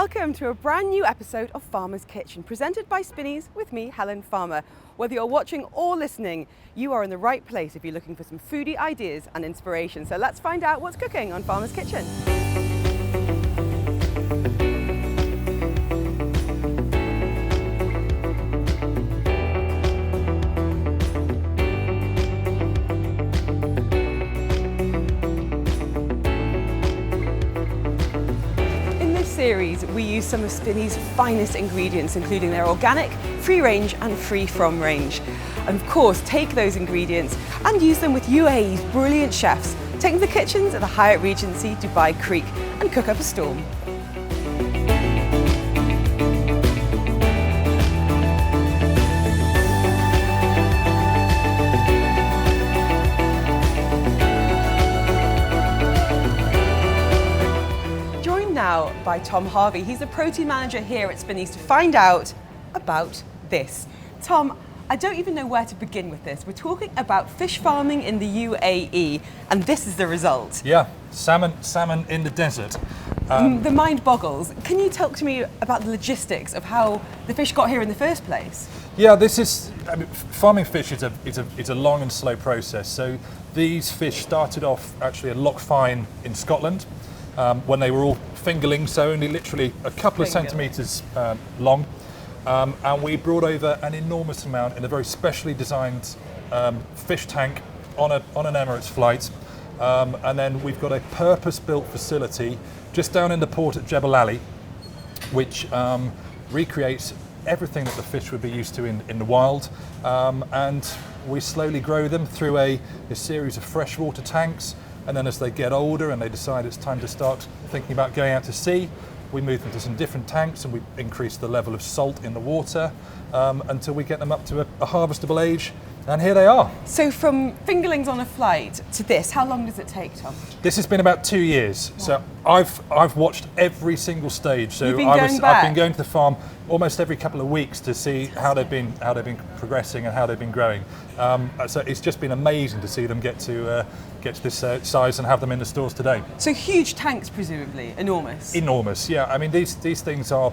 welcome to a brand new episode of Farmer's Kitchen, presented by Spinneys with me, Helen Farmer. Whether you're watching or listening, you are in the right place if you're looking for some foodie ideas and inspiration. So let's find out what's cooking on Farmer's Kitchen. Series, we use some of Spinneys' finest ingredients, including their organic, free range and free from range. And of course, take those ingredients and use them with UAE's brilliant chefs, take them to the kitchens at the Hyatt Regency Dubai Creek and cook up a storm. Now by Tom Harvey. He's the protein manager here at Spinneys to find out about this. Tom, I don't even know where to begin with this. We're talking about fish farming in the UAE, and this is the result. Yeah, salmon in the desert. The mind boggles. Can you talk to me about the logistics of how the fish got here in the first place? Yeah, farming fish is a long and slow process. So these fish started off actually at Loch Fyne in Scotland. When they were all fingerlings, so only literally a couple of centimetres long. And we brought over an enormous amount in a very specially designed fish tank on an Emirates flight. And then we've got a purpose-built facility just down in the port at Jebel Ali, which recreates everything that the fish would be used to in the wild. And we slowly grow them through a series of freshwater tanks. And then as they get older and they decide it's time to start thinking about going out to sea, we move them to some different tanks and we increase the level of salt in the water until we get them up to a harvestable age. And here they are. So from fingerlings on a flight to this, how long does it take, Tom? This has been about 2 years. Wow. So I've watched every single stage. So I've been going to the farm almost every couple of weeks to see how they've been progressing and how they've been growing. So it's just been amazing to see them get to this size and have them in the stores today. So huge tanks, presumably, enormous. Enormous, yeah. I mean these things are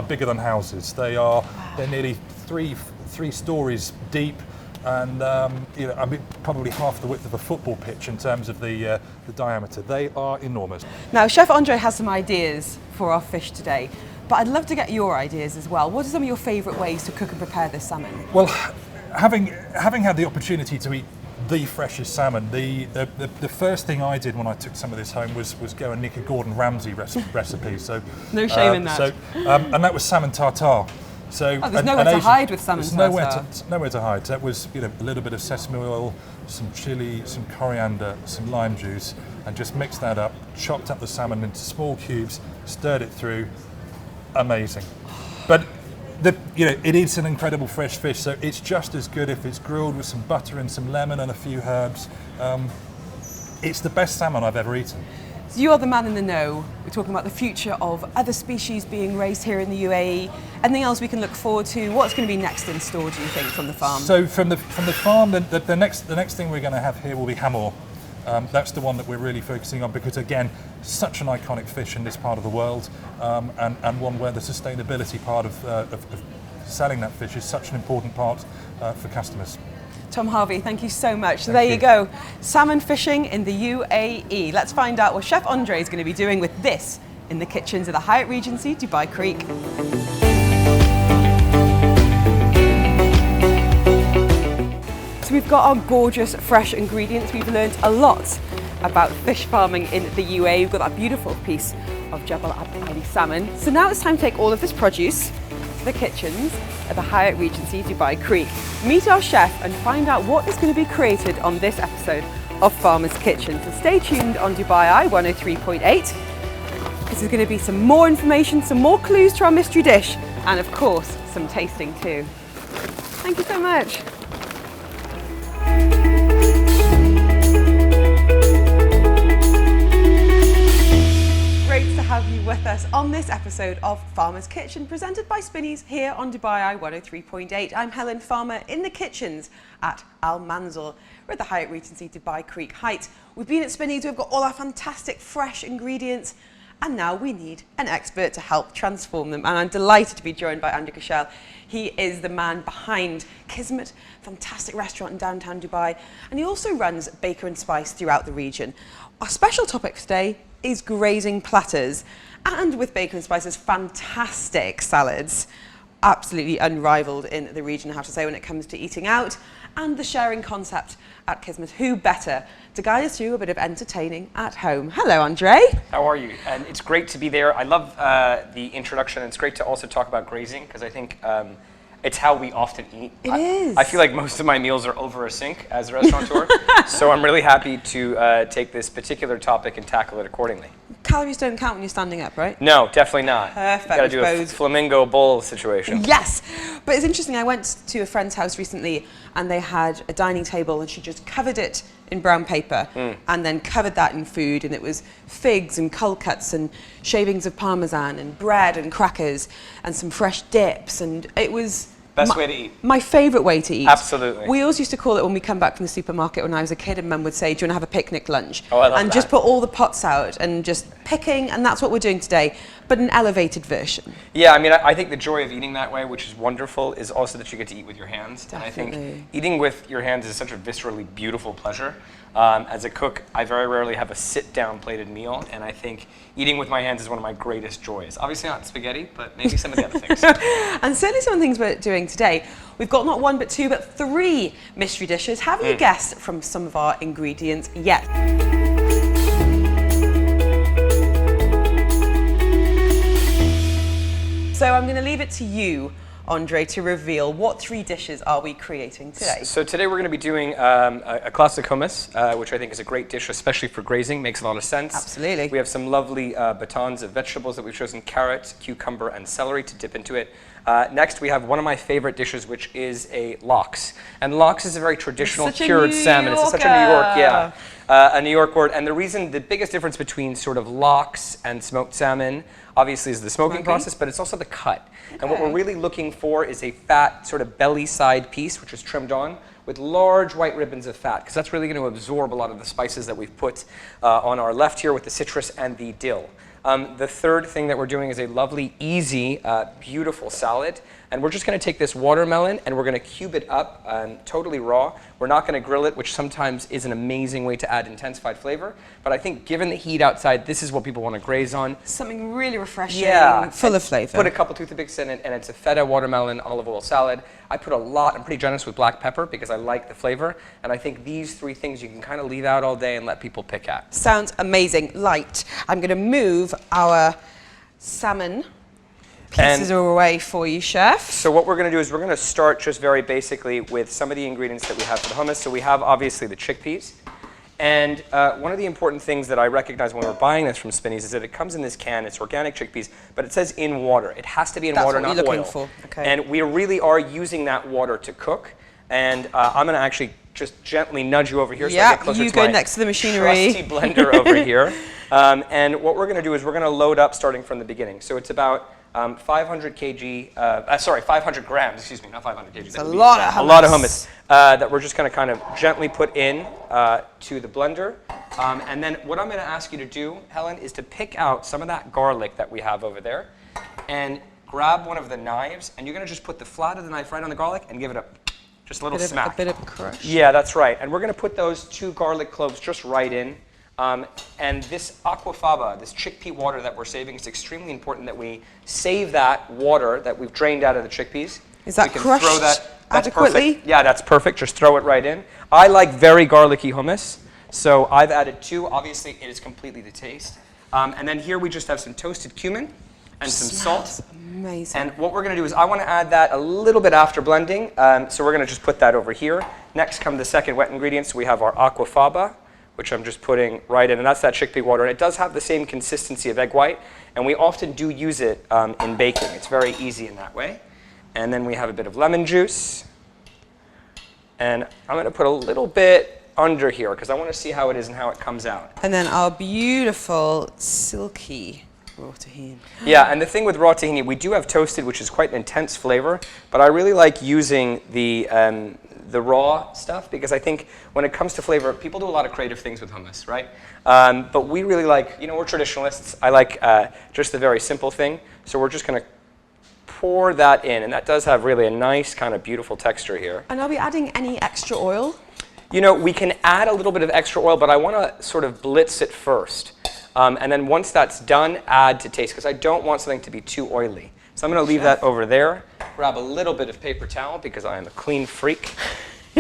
bigger than houses. They're nearly three stories deep. And probably half the width of a football pitch in terms of the diameter. They are enormous. Now, Chef Andre has some ideas for our fish today, but I'd love to get your ideas as well. What are some of your favourite ways to cook and prepare this salmon? Well, having had the opportunity to eat the freshest salmon, the first thing I did when I took some of this home was go and nick a Gordon Ramsay recipe. So no shame in that. And that was salmon tartare. So there's nowhere to hide with salmon tartare. Nowhere to hide. That was a little bit of sesame oil, some chilli, some coriander, some lime juice, and just mixed that up. Chopped up the salmon into small cubes, stirred it through. Amazing. But it is an incredible fresh fish, so it's just as good if it's grilled with some butter and some lemon and a few herbs. It's the best salmon I've ever eaten. So you are the man in the know. We're talking about the future of other species being raised here in the UAE. Anything else we can look forward to? What's going to be next in store, do you think, from the farm? So from the farm, the next thing we're going to have here will be hamor. That's the one that we're really focusing on because, again, such an iconic fish in this part of the world, and one where the sustainability part of selling that fish is such an important part for customers. Tom Harvey, thank you so much. So there you go, salmon fishing in the UAE. Let's find out what Chef Andre is going to be doing with this in the kitchens of the Hyatt Regency Dubai Creek. So we've got our gorgeous fresh ingredients. We've learned a lot about fish farming in the UAE. We've got that beautiful piece of Jebel Ali salmon. So now it's time to take all of this produce to the kitchens at the Hyatt Regency Dubai Creek. Meet our chef and find out what is going to be created on this episode of Farmer's Kitchen. So stay tuned on Dubai Eye 103.8. This is going to be some more information, some more clues to our mystery dish, and of course, some tasting too. Thank you so much. Great to have you with us on this episode of Farmer's Kitchen, presented by Spinneys here on Dubai Eye 103.8. I'm Helen Farmer in the kitchens at Al Manzil. We're at the Hyatt Regency Dubai Creek Height. We've been at Spinneys, we've got all our fantastic fresh ingredients, And now we need an expert to help transform them. And I'm delighted to be joined by Andre Gerschel. He is the man behind Kizmet, fantastic restaurant in downtown Dubai. And he also runs Baker and Spice throughout the region. Our special topic today is grazing platters. And with Baker and Spice's fantastic salads, absolutely unrivaled in the region, I have to say, when it comes to eating out, and the sharing concept at Kizmet. Who better to guide us through a bit of entertaining at home? Hello, Andre. How are you? And it's great to be there. I love the introduction. It's great to also talk about grazing, because I think it's how we often eat. It is. I feel like most of my meals are over a sink as a restaurateur, so I'm really happy to take this particular topic and tackle it accordingly. Calories don't count when you're standing up, right? No, definitely not. Perfect. Got to do a flamingo bowl situation. Yes, but it's interesting. I went to a friend's house recently and they had a dining table and she just covered it in brown paper and then covered that in food, and it was figs and cold cuts and shavings of parmesan and bread and crackers and some fresh dips, and it was Best way to eat. My favourite way to eat. Absolutely. We always used to call it, when we come back from the supermarket when I was a kid, and Mum would say, do you want to have a picnic lunch? Oh, I love and that. just put all the pots out and just picking, and that's what we're doing today, but an elevated version. Yeah, I mean, I think the joy of eating that way, which is wonderful, is also that you get to eat with your hands. Definitely. And I think eating with your hands is such a viscerally beautiful pleasure. As a cook, I very rarely have a sit-down plated meal, and I think eating with my hands is one of my greatest joys. Obviously not spaghetti, but maybe some of the other things. And certainly some of the things we're doing today, we've got not one, but two, but three mystery dishes. Haven't you guessed from some of our ingredients yet? So I'm going to leave it to you, Andre, to reveal what three dishes are we creating today. So today we're going to be doing a classic hummus, which I think is a great dish, especially for grazing. Makes a lot of sense. Absolutely. We have some lovely batons of vegetables that we've chosen: carrot, cucumber, and celery to dip into it. Next, we have one of my favorite dishes, which is a lox. And lox is a very traditional cured salmon. It's such a New York, a New York word. And the reason, the biggest difference between sort of lox and smoked salmon, obviously, is the smoking process, but it's also the cut. Okay. And what we're really looking for is a fat, sort of belly side piece, which is trimmed on with large white ribbons of fat, because that's really going to absorb a lot of the spices that we've put on our left here with the citrus and the dill. The third thing that we're doing is a lovely, easy, beautiful salad. And we're just going to take this watermelon and we're going to cube it up totally raw. We're not going to grill it, which sometimes is an amazing way to add intensified flavor. But I think given the heat outside, this is what people want to graze on. Something really refreshing, full of flavor. Put a couple toothpicks in it, and it's a feta watermelon olive oil salad. I put a lot, I'm pretty generous with black pepper because I like the flavor. And I think these three things you can kind of leave out all day and let people pick at. Sounds amazing. Light. I'm going to move our salmon pieces away for you, chef. So what we're going to do is we're going to start just very basically with some of the ingredients that we have for the hummus. So we have obviously the chickpeas. And one of the important things that I recognize when we're buying this from Spinneys is that it comes in this can. It's organic chickpeas, but it says in water. It has to be in water, not oil. That's what you're looking for. Okay. And we really are using that water to cook. And I'm going to actually just gently nudge you over here so I get closer you to go my next to the machinery. trusty blender over here. And what we're going to do is we're going to load up starting from the beginning. So it's about 500 grams, excuse me, not 500 kg. It's a lot of hummus. A lot of hummus that we're just going to kind of gently put in to the blender. And then what I'm going to ask you to do, Helen, is to pick out some of that garlic that we have over there and grab one of the knives, and you're going to just put the flat of the knife right on the garlic and give it just a little smack. A bit of a crush. Yeah, that's right. And we're going to put those 2 garlic cloves just right in. And this aquafaba, this chickpea water that we're saving, it's extremely important that we save that water that we've drained out of the chickpeas. Is that crushed that's adequately? Perfect. Yeah, that's perfect. Just throw it right in. I like very garlicky hummus, so I've added 2. Obviously, it is completely to taste. And then here we just have some toasted cumin and some salt. Amazing. And what we're going to do is I want to add that a little bit after blending, so we're going to just put that over here. Next come the second wet ingredients. We have our aquafaba, which I'm just putting right in, and that's that chickpea water. And it does have the same consistency of egg white, and we often do use it in baking. It's very easy in that way. And then we have a bit of lemon juice. And I'm going to put a little bit under here, because I want to see how it is and how it comes out. And then our beautiful, silky raw tahini. Yeah, and the thing with raw tahini, we do have toasted, which is quite an intense flavor, but I really like using the the raw stuff, because I think when it comes to flavor, people do a lot of creative things with hummus, right? But we really like, we're traditionalists. I like just the very simple thing. So we're just going to pour that in, and that does have really a nice kind of beautiful texture here. And are we adding any extra oil? We can add a little bit of extra oil, but I want to sort of blitz it first. And then once that's done, add to taste, because I don't want something to be too oily. So I'm going to leave that over there, grab a little bit of paper towel, because I am a clean freak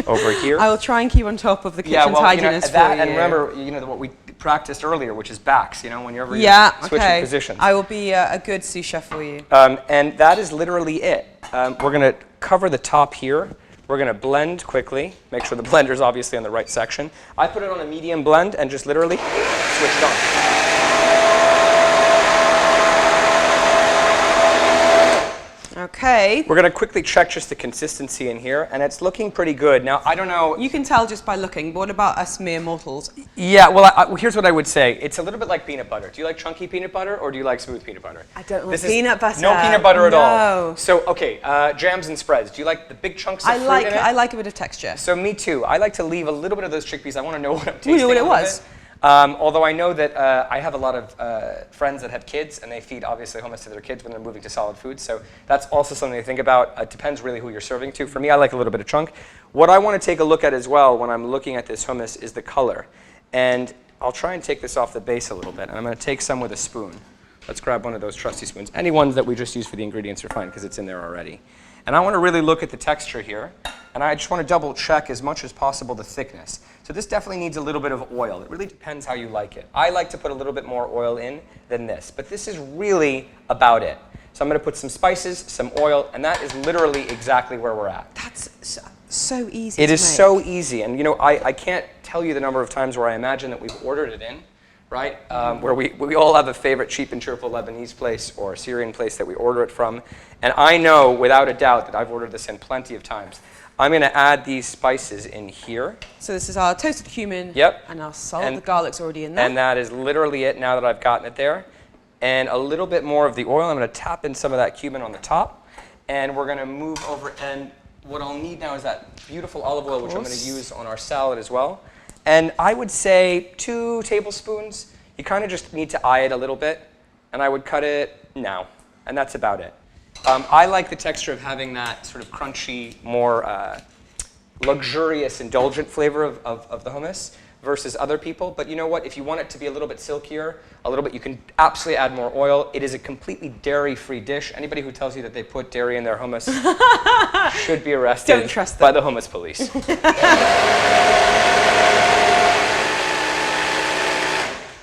over here. I will try and keep on top of the kitchen tidiness for you. And remember, what we practiced earlier, which is backs, whenever you're switching positions. I will be a good sous chef for you. And that is literally it. We're going to cover the top here. We're going to blend quickly, make sure the blender's obviously on the right section. I put it on a medium blend and just literally switch it on. Okay. We're going to quickly check just the consistency in here, and it's looking pretty good. Now, I don't know. You can tell just by looking, but what about us mere mortals? Yeah, well, here's what I would say. It's a little bit like peanut butter. Do you like chunky peanut butter, or do you like smooth peanut butter? I don't like peanut butter. No peanut butter at all. So, okay, jams and spreads. Do you like the big chunks of fruit in it? I like a bit of texture. So me too. I like to leave a little bit of those chickpeas. I want to know what I'm tasting. You know what it was? Although I know that I have a lot of friends that have kids, and they feed obviously hummus to their kids when they're moving to solid food. So that's also something to think about. It depends really who you're serving to. For me, I like a little bit of chunk. What I want to take a look at as well when I'm looking at this hummus is the color. And I'll try and take this off the base a little bit. And I'm going to take some with a spoon. Let's grab one of those trusty spoons. Any ones that we just use for the ingredients are fine because it's in there already. And I want to really look at the texture here. And I just want to double check as much as possible the thickness. So this definitely needs a little bit of oil. It really depends how you like it. I like to put a little bit more oil in than this, but this is really about it. So I'm going to put some spices, some oil, and that is literally exactly where we're at. That's so easy. It is so easy. And I can't tell you the number of times where I imagine that we've ordered it in, right? Where we all have a favorite cheap and cheerful Lebanese place or Syrian place that we order it from. And I know without a doubt that I've ordered this in plenty of times. I'm going to add these spices in here. So this is our toasted cumin. Yep. And our salt. The garlic's already in there. And that is literally it now that I've gotten it there. And a little bit more of the oil. I'm going to tap in some of that cumin on the top. And we're going to move over. And what I'll need now is that beautiful olive oil, which I'm going to use on our salad as well. And I would say 2 tablespoons. You kind of just need to eye it a little bit. And I would cut it now. And that's about it. I like the texture of having that sort of crunchy, more luxurious, indulgent flavor of the hummus versus other people. But you know what? If you want it to be a little bit silkier, you can absolutely add more oil. It is a completely dairy-free dish. Anybody who tells you that they put dairy in their hummus should be arrested Don't trust them. by the hummus police.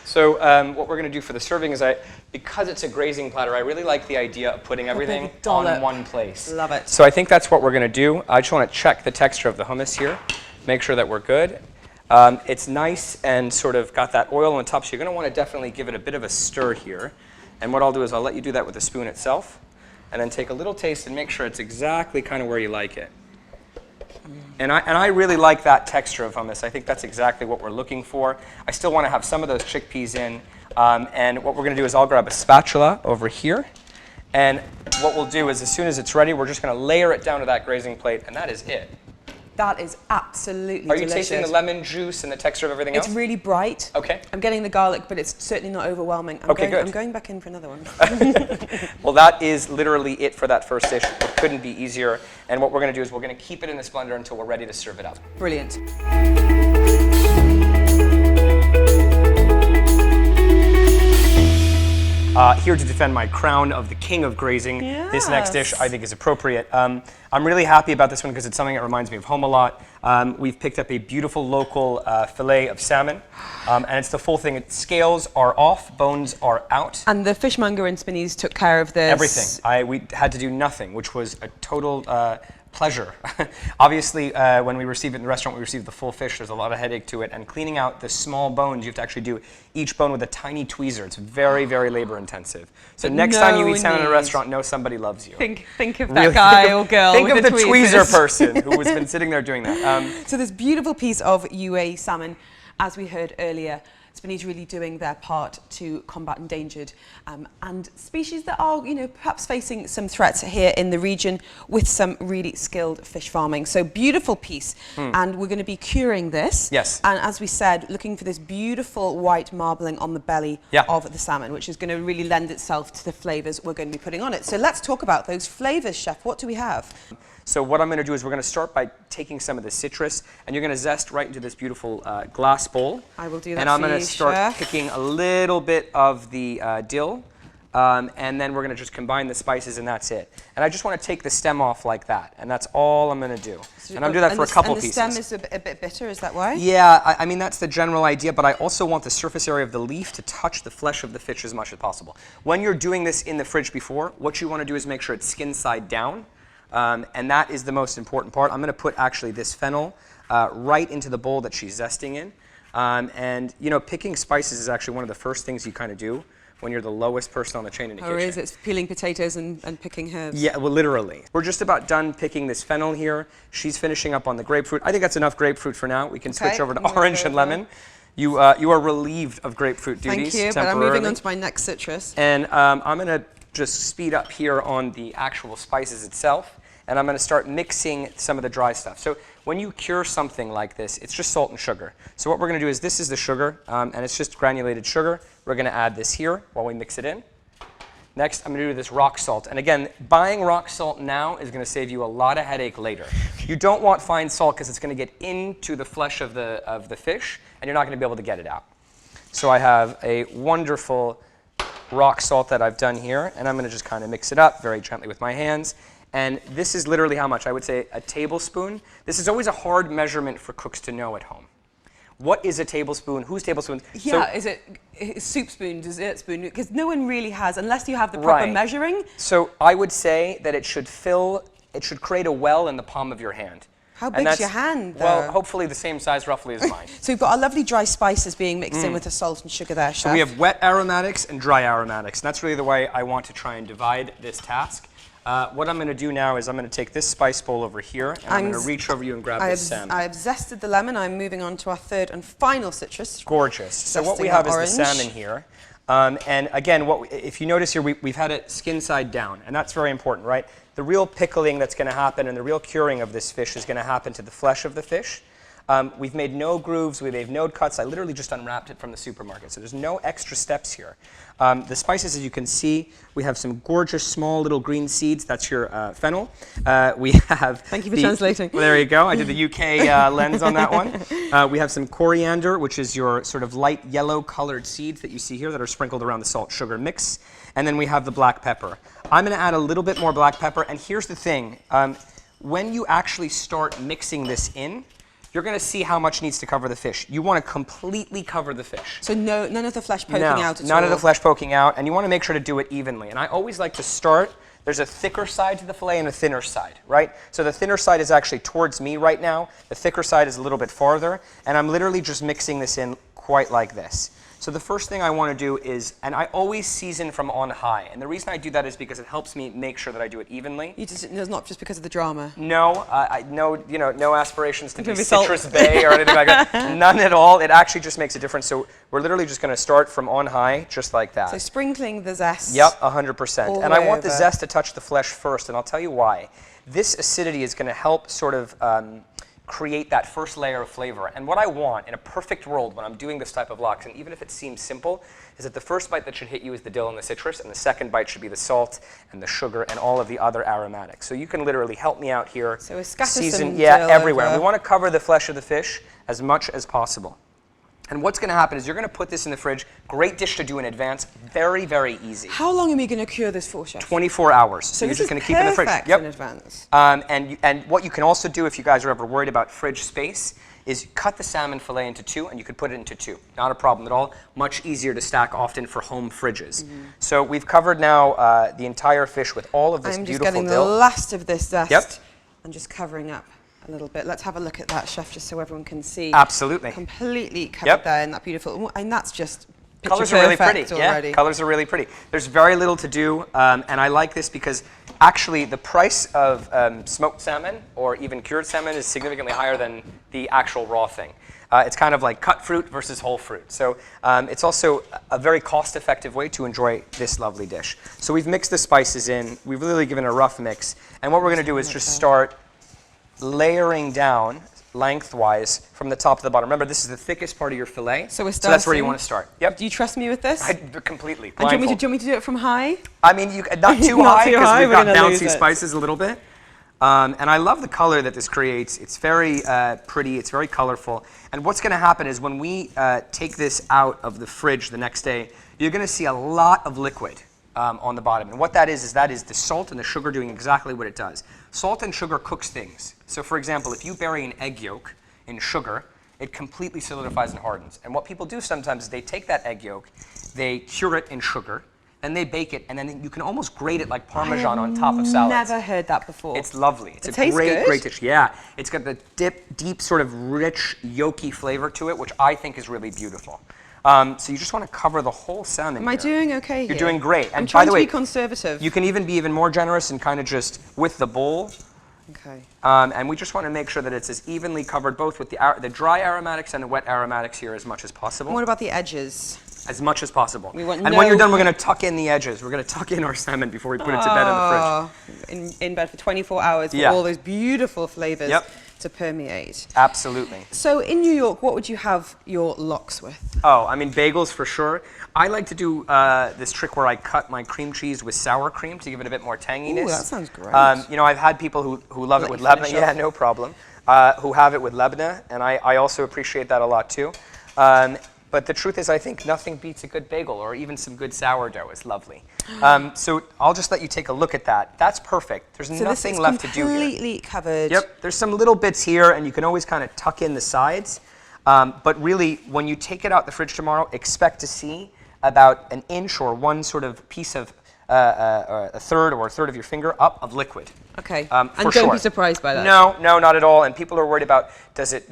So what we're going to do for the serving is, because it's a grazing platter, I really like the idea of putting everything on one place. Love it. So I think that's what we're going to do. I just want to check the texture of the hummus here, make sure that we're good. It's nice and sort of got that oil on top, so you're going to want to definitely give it a bit of a stir here. And what I'll do is I'll let you do that with the spoon itself, and then take a little taste and make sure it's exactly kind of where you like it. And I really like that texture of hummus. I think that's exactly what we're looking for. I still want to have some of those chickpeas in. And what we're going to do is I'll grab a spatula over here. And what we'll do is as soon as it's ready, we're just going to layer it down to that grazing plate, and that is it. That is absolutely delicious. Are you tasting the lemon juice and the texture of everything else? It's really bright. Okay. I'm getting the garlic, but it's certainly not overwhelming. Good. I'm going back in for another one. Well, that is literally it for that first dish. It couldn't be easier. And what we're going to do is we're going to keep it in this blender until we're ready to serve it up. Brilliant. Here to defend my crown of the king of grazing. Yes. This next dish I think is appropriate. I'm really happy about this one because it's something that reminds me of home a lot. We've picked up a beautiful local fillet of salmon, and it's the full thing. Scales are off, bones are out. And the fishmonger in Spinneys took care of this. Everything. We had to do nothing, which was a total pleasure. Obviously, when we receive it in the restaurant, we receive the full fish. There's a lot of headache to it. And cleaning out the small bones, you have to actually do each bone with a tiny tweezer. It's very, very labor intensive. So next time you eat salmon in a restaurant, know somebody loves you. Think of that guy or girl Think with of the tweezer tweezers. person who has been sitting there doing that. So this beautiful piece of UA salmon, as we heard earlier, Spinneys really doing their part to combat endangered and species that are, you know, perhaps facing some threats here in the region with some really skilled fish farming. So beautiful piece, and we're going to be curing this. Yes. And as we said, looking for this beautiful white marbling on the belly of the salmon, which is going to really lend itself to the flavours we're going to be putting on it. So let's talk about those flavours, Chef. What do we have? So what I'm going to do is we're going to start by taking some of the citrus, and you're going to zest right into this beautiful glass bowl. I will do that. And I'm going to start picking a little bit of the dill, and then we're going to just combine the spices, and that's it. And I just want to take the stem off like that, and that's all I'm going to do. And I'm going to do that for a couple pieces. And the stem is a bit bitter, is that why? Yeah, I mean, that's the general idea, but I also want the surface area of the leaf to touch the flesh of the fish as much as possible. When you're doing this in the fridge before, what you want to do is make sure it's skin side down. And that is the most important part. I'm going to put actually this fennel right into the bowl that she's zesting in. And, you know, picking spices is actually one of the first things you kind of do when you're the lowest person on the chain in the kitchen. Or is it peeling potatoes and picking herbs? Yeah, well, literally. We're just about done picking this fennel here. She's finishing up on the grapefruit. I think that's enough grapefruit for now. We can switch over to orange and lemon. You are relieved of grapefruit duties. Thank you, but I'm moving on to my next citrus. And I'm going to just speed up here on the actual spices itself, and I'm going to start mixing some of the dry stuff. So when you cure something like this, it's just salt and sugar. So what we're going to do is, this is the sugar, and it's just granulated sugar. We're going to add this here while we mix it in. Next, I'm going to do this rock salt. And again, buying rock salt now is going to save you a lot of headache later. You don't want fine salt because it's going to get into the flesh of the fish, and you're not going to be able to get it out. So I have a wonderful rock salt that I've done here, and I'm going to just kind of mix it up very gently with my hands. And this is literally how much? I would say a tablespoon. This is always a hard measurement for cooks to know at home. What is a tablespoon? Whose tablespoon? Yeah, is it soup spoon, dessert spoon? Because no one really has, unless you have the proper measuring. So I would say that it should create a well in the palm of your hand. How big's your hand, though? Well, hopefully the same size roughly as mine. So we've got our lovely dry spices being mixed in with the salt and sugar there, Chef. So we have wet aromatics and dry aromatics. And that's really the way I want to try and divide this task. What I'm going to do now is I'm going to take this spice bowl over here, and I'm going to reach over you and grab this salmon. I have zested the lemon. I'm moving on to our third and final citrus. Gorgeous. So what we have is the salmon here. And again, if you notice here, we've had it skin side down, and that's very important, right? The real pickling that's going to happen and the real curing of this fish is going to happen to the flesh of the fish. We've made no grooves, we've made no cuts. I literally just unwrapped it from the supermarket, so there's no extra steps here. The spices, as you can see, we have some gorgeous small little green seeds. That's your fennel. We have. Thank you for translating. Well, there you go. I did the UK lens on that one. We have some coriander, which is your sort of light yellow colored seeds that you see here that are sprinkled around the salt sugar mix. And then we have the black pepper. I'm going to add a little bit more black pepper. And here's the thing. When you actually start mixing this in, you're going to see how much needs to cover the fish. You want to completely cover the fish. So none of the flesh poking out at all? None of the flesh poking out, and you want to make sure to do it evenly. And I always like to start, there's a thicker side to the fillet and a thinner side, right? So the thinner side is actually towards me right now. The thicker side is a little bit farther, and I'm literally just mixing this in quite like this. So the first thing I want to do is, and I always season from on high, and the reason I do that is because it helps me make sure that I do it evenly. It's not just because of the drama. No, no aspirations to be Citrus Bay or anything like that. None at all. It actually just makes a difference. So we're literally just going to start from on high, just like that. So sprinkling the zest. Yep, 100%. And I want the zest to touch the flesh first, and I'll tell you why. This acidity is going to help sort of create that first layer of flavor. And what I want in a perfect world when I'm doing this type of lox, and even if it seems simple, is that the first bite that should hit you is the dill and the citrus, and the second bite should be the salt and the sugar and all of the other aromatics. So you can literally help me out here. So scatter season, some yeah, dill everywhere. over. We want to cover the flesh of the fish as much as possible. And what's going to happen is you're going to put this in the fridge. Great dish to do in advance. Very, very easy. How long are we going to cure this for, Chef? 24 hours. So you're this just going to keep it in the fridge. Yep. In advance. And what you can also do if you guys are ever worried about fridge space is cut the salmon fillet into two, and you could put it into two. Not a problem at all. Much easier to stack often for home fridges. So we've covered now the entire fish with all of this beautiful dill. I'm just getting the last of this zest. Yep. And just covering up a little bit. Let's have a look at that, Chef, just so everyone can see. Absolutely. Completely covered there in that beautiful, and that's just picture colors are really pretty. Already. Yeah, colors are really pretty. There's very little to do, and I like this because actually the price of smoked salmon or even cured salmon is significantly higher than the actual raw thing. It's kind of like cut fruit versus whole fruit. So it's also a very cost-effective way to enjoy this lovely dish. So we've mixed the spices in. We've really given a rough mix. And what we're going to do is just start layering down lengthwise from the top to the bottom. Remember, this is the thickest part of your fillet. So that's where you want to start. Yep. Do you trust me with this? Completely. And do you want me to do it from high? I mean, not too Not high too because high, we've we're got gonna lose bouncy it. spices a little bit. And I love the color that this creates. It's very pretty. It's very colorful. And what's going to happen is when we take this out of the fridge the next day, you're going to see a lot of liquid on the bottom. And what that is the salt and the sugar doing exactly what it does. Salt and sugar cooks things. So for example, if you bury an egg yolk in sugar, it completely solidifies and hardens. And what people do sometimes is they take that egg yolk, they cure it in sugar, and they bake it, and then you can almost grate it like Parmesan on top of salads. I've never heard that before. It's lovely. It's a great dish. Yeah, it's got the deep sort of rich, yolky flavor to it, which I think is really beautiful. So you just want to cover the whole salmon. Am I doing okay here? You're doing great. And I'm trying by the way, to be conservative. You can even be even more generous and kind of just with the bowl. Okay. And we just want to make sure that it's as evenly covered both with the dry aromatics and the wet aromatics here as much as possible. And what about the edges? As much as possible. We want and when you're done, we're going to tuck in the edges. We're going to tuck in our salmon before we put it to bed in the fridge. In bed for 24 hours for all those beautiful flavors to permeate. Absolutely. So in New York, what would you have your lox with? Oh, I mean, bagels for sure. I like to do this trick where I cut my cream cheese with sour cream to give it a bit more tanginess. Ooh, that sounds great. You know, I've had people who love it with labneh. Yeah, no problem. Who have it with labneh, and I also appreciate that a lot too. But the truth is, I think nothing beats a good bagel or even some good sourdough. It's lovely. So I'll just let you take a look at that. That's perfect. There's nothing left to do here. Completely covered. Yep. There's some little bits here, and you can always kind of tuck in the sides. But really, when you take it out the fridge tomorrow, expect to see about an inch or one sort of piece of a third of your finger up of liquid. Okay. And don't be surprised by that. No, not at all. And people are worried about does it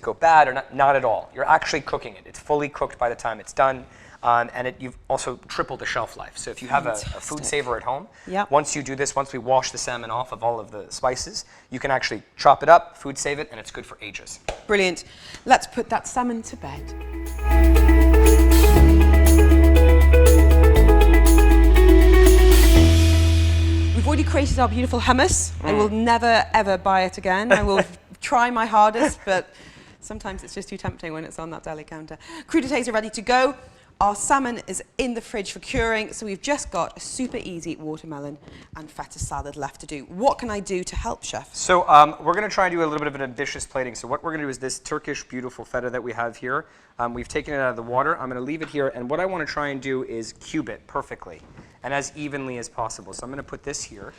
go bad or not? Not at all. You're actually cooking it. It's fully cooked by the time it's done. And you've also tripled the shelf life. So if you have a food saver at home, once you do this, once we wash the salmon off of all of the spices, you can actually chop it up, food save it, and it's good for ages. Brilliant. Let's put that salmon to bed. We've already created our beautiful hummus. I will never, ever buy it again. I will try my hardest, but sometimes it's just too tempting when it's on that deli counter. Crudités are ready to go. Our salmon is in the fridge for curing, so we've just got a super easy watermelon and feta salad left to do. What can I do to help, Chef? So we're going to try and do a little bit of an ambitious plating. So what we're going to do is this Turkish beautiful feta that we have here. We've taken it out of the water. I'm going to leave it here, and what I want to try and do is cube it perfectly and as evenly as possible. So I'm going to put this here.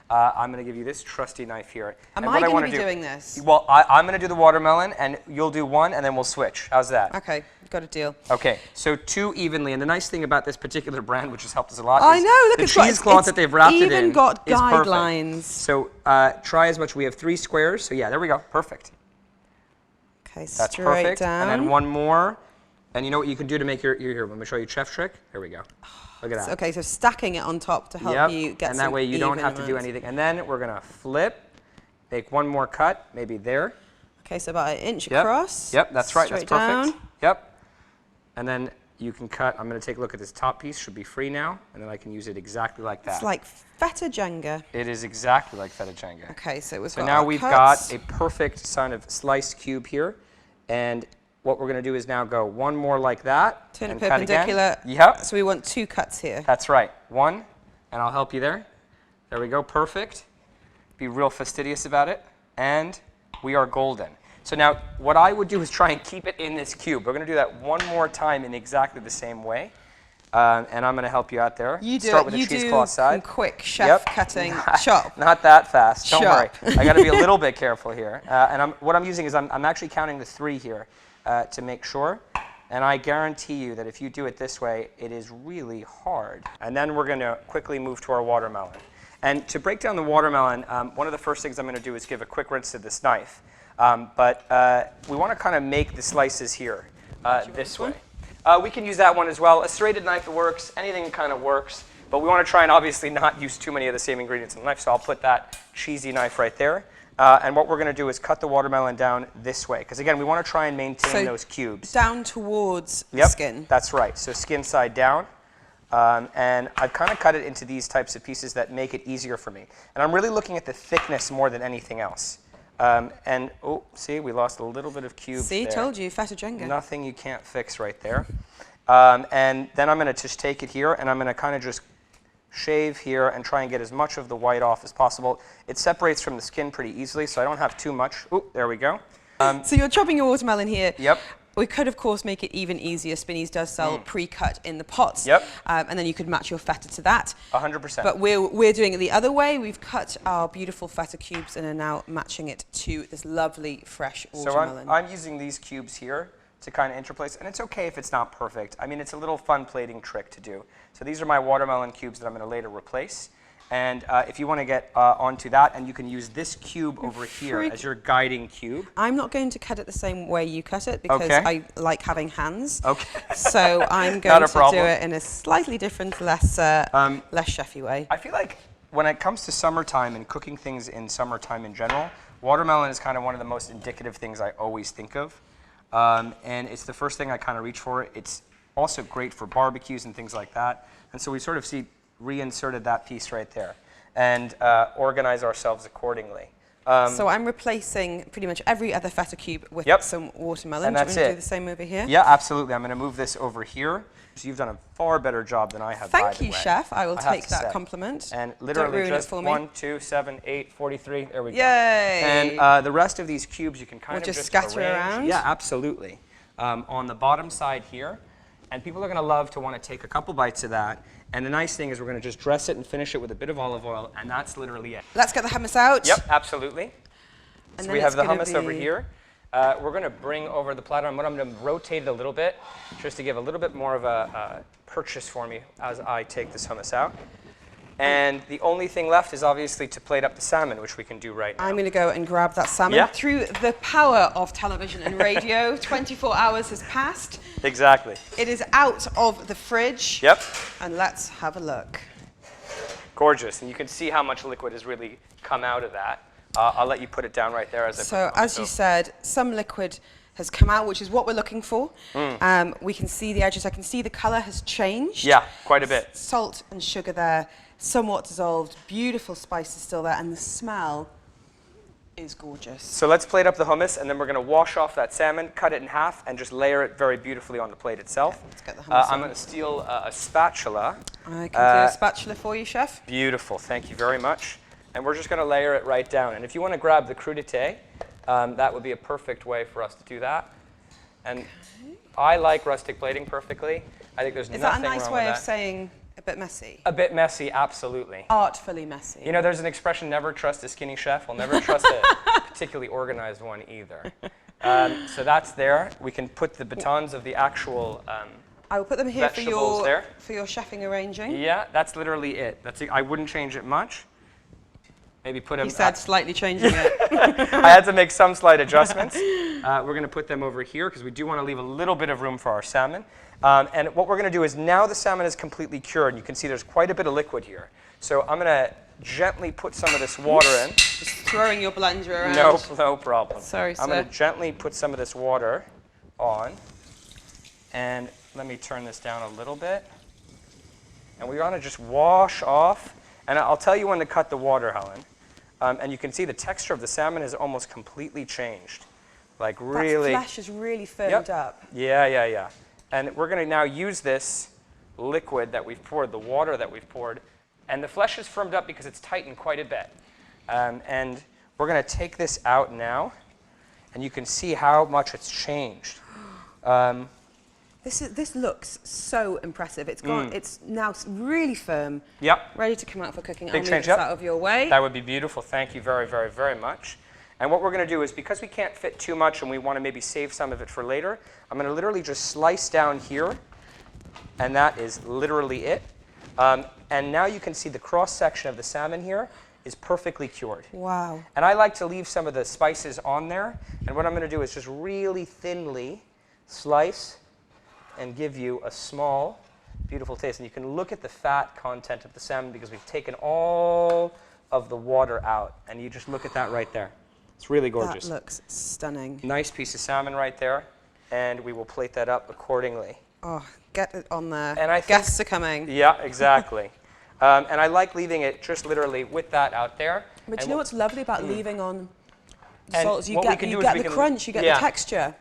I'm going to give you this trusty knife here. Am I going to be doing this? Well, I'm going to do the watermelon, and you'll do one, and then we'll switch. How's that? Okay, got a deal. Okay, so two evenly, and the nice thing about this particular brand, which has helped us a lot, I is know, look, the cheesecloth that they've wrapped it in even got is guidelines. perfect. So try as much. We have 3 squares, so yeah, there we go, perfect. Okay, That's straight perfect. down. And then one more, and you know what you can do to make your here. Let me show you a chef trick. There we go. Look at that. Okay, so stacking it on top to help you get and that way you don't have to do anything. And then we're gonna flip, make one more cut, maybe there. Okay, so about 1 inch across. Yep, that's right, that's straight perfect. Down. Yep. And then you can cut, I'm gonna take a look at this top piece, should be free now, and then I can use it exactly like that. It's like feta Jenga. It is exactly like feta Jenga. Okay, so we've so got now our we've cuts. got a perfect kind of sliced cube here, and what we're going to do is now go one more like that. Turn and it perpendicular. Cut again. Yep. So we want 2 cuts here. That's right. One, and I'll help you there. There we go. Perfect. Be real fastidious about it. And we are golden. So now what I would do is try and keep it in this cube. We're going to do that one more time in exactly the same way. And I'm going to help you out there. You do Start it. with the You cheesecloth side. Quick chef cutting. Chop. Not that fast. Don't worry. Chop. I got to be a little bit careful here. And what I'm using is I'm actually counting the 3 here. To make sure, and I guarantee you that if you do it this way, it is really hard. And then we're going to quickly move to our watermelon. And to break down the watermelon, one of the first things I'm going to do is give a quick rinse to this knife. But we want to kind of make the slices here this way. We can use that one as well. A serrated knife works. Anything kind of works. But we want to try and obviously not use too many of the same ingredients in the knife, so I'll put that cheesy knife right there. And what we're going to do is cut the watermelon down this way. Because again, we want to try and maintain those cubes. Down towards the skin. That's right. So skin side down. And I've kind of cut it into these types of pieces that make it easier for me. And I'm really looking at the thickness more than anything else. And, oh, see, we lost a little bit of cubes there. Told you, feta Jenga. Nothing you can't fix right there. And then I'm going to just take it here, and I'm going to kind of just shave here and try and get as much of the white off as possible. It separates from the skin pretty easily, so I don't have too much. Oh, there we go. So you're chopping your watermelon here. Yep. We could, of course, make it even easier. Spinneys does sell pre-cut in the pots. Yep. And then you could match your feta to that. 100%. But we're doing it the other way. We've cut our beautiful feta cubes and are now matching it to this lovely, fresh watermelon. So I'm using these cubes here to kind of interplace, and it's okay if it's not perfect. I mean, it's a little fun plating trick to do. So these are my watermelon cubes that I'm going to later replace. And if you want to get onto that, and you can use this cube over here as your guiding cube. I'm not going to cut it the same way you cut it because I like having hands. Okay. So I'm going to do it in a slightly different, less chefy way. I feel like when it comes to summertime and cooking things in summertime in general, watermelon is kind of one of the most indicative things I always think of. And it's the first thing I kind of reach for. It's also great for barbecues and things like that. And so we sort of reinserted that piece right there and organize ourselves accordingly. So I'm replacing pretty much every other feta cube with some watermelon. And that's do you want to do the same over here? Yeah, absolutely. I'm going to move this over here. So you've done a far better job than I have. Thank you, Chef. I will take that compliment. And literally just 1, 2, 7, 8, 43. There we go. Yay! And the rest of these cubes you can kind of just scatter around. Yeah, absolutely. On the bottom side here. And people are going to love to want to take a couple bites of that. And the nice thing is we're going to just dress it and finish it with a bit of olive oil, and that's literally it. Let's get the hummus out. Yep, absolutely. So we have the hummus over here. We're going to bring over the platter, and I'm going to rotate it a little bit, just to give a little bit more of a purchase for me as I take this hummus out. And the only thing left is obviously to plate up the salmon, which we can do right now. I'm going to go and grab that salmon. Yeah. Through the power of television and radio, 24 hours has passed. Exactly. It is out of the fridge. Yep. And let's have a look. Gorgeous. And you can see how much liquid has really come out of that. I'll let you put it down right there as I So as you said, some liquid has come out, which is what we're looking for. We can see the edges. I can see the color has changed. Yeah, quite a bit. Salt and sugar there, somewhat dissolved. Beautiful spices still there, and the smell is gorgeous. So let's plate up the hummus, and then we're going to wash off that salmon, cut it in half, and just layer it very beautifully on the plate itself. Let's get the hummus I'm going to steal a spatula. I can do a spatula for you, Chef. Beautiful. Thank you very much. And we're just going to layer it right down. And if you want to grab the crudité, that would be a perfect way for us to do that. And I like rustic plating perfectly. I think there's nothing wrong with that. Is that a nice way of saying a bit messy? A bit messy, absolutely. Artfully messy. You know, there's an expression, never trust a skinny chef. We'll never trust a particularly organized one either. So that's there. We can put the batons of the actual I will put them here for your chefing arranging. Yeah, that's literally it. I wouldn't change it much. Maybe put them. He said slightly changing it. I had to make some slight adjustments. We're going to put them over here because we do want to leave a little bit of room for our salmon. And what we're going to do is now the salmon is completely cured. And you can see there's quite a bit of liquid here. So I'm going to gently put some of this water in. Just throwing your blender around. No problem. Sorry, sir. I'm going to gently put some of this water on. And let me turn this down a little bit. And we want to just wash off. And I'll tell you when to cut the water, Helen. And you can see the texture of the salmon has almost completely changed. Like really. That flesh is really firmed up. Yeah. And we're going to now use this liquid that we've poured, the water that we've poured, and the flesh is firmed up because it's tightened quite a bit. And we're going to take this out now, and you can see how much it's changed. This looks so impressive. It's gone. It's now really firm. Yep. Ready to come out for cooking. Big I'll move change, this out of your way. That would be beautiful. Thank you very, very, very much. And what we're going to do is, because we can't fit too much and we want to maybe save some of it for later, I'm going to literally just slice down here, and that is literally it. And now you can see the cross section of the salmon here is perfectly cured. Wow. And I like to leave some of the spices on there. And what I'm going to do is just really thinly slice and give you a small, beautiful taste. And you can look at the fat content of the salmon because we've taken all of the water out. And you just look at that right there. It's really gorgeous. That looks stunning. Nice piece of salmon right there, and we will plate that up accordingly. Oh, get it on there. And I think, guests are coming. Yeah, exactly. And I like leaving it just literally with that out there. But you know what's lovely about leaving on the And salt? You what we get, can you do is get we the can- crunch, you get yeah. the texture.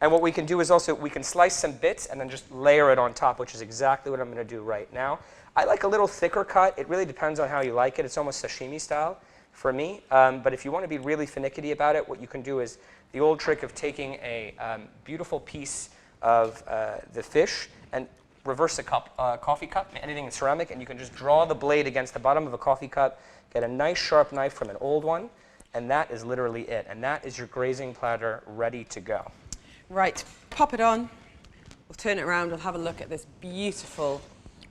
And what we can do is also, we can slice some bits and then just layer it on top, which is exactly what I'm going to do right now. I like a little thicker cut. It really depends on how you like it. It's almost sashimi style for me. But if you want to be really finicky about it, what you can do is the old trick of taking a beautiful piece of the fish and reverse a cup, coffee cup, anything in ceramic, and you can just draw the blade against the bottom of a coffee cup, get a nice sharp knife from an old one, and that is literally it. And that is your grazing platter ready to go. Right, pop it on. We'll turn it around. We'll have a look at this beautiful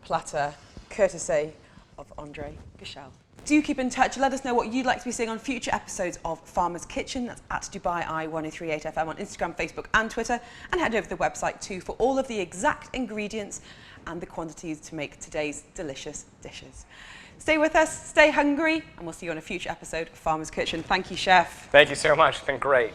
platter, courtesy of Andre Gerschel. Do keep in touch. Let us know what you'd like to be seeing on future episodes of Farmer's Kitchen. That's at Dubai Eye 1038 FM on Instagram, Facebook and Twitter. And head over to the website too for all of the exact ingredients and the quantities to make today's delicious dishes. Stay with us, stay hungry, and we'll see you on a future episode of Farmer's Kitchen. Thank you, Chef. Thank you so much. It's been great.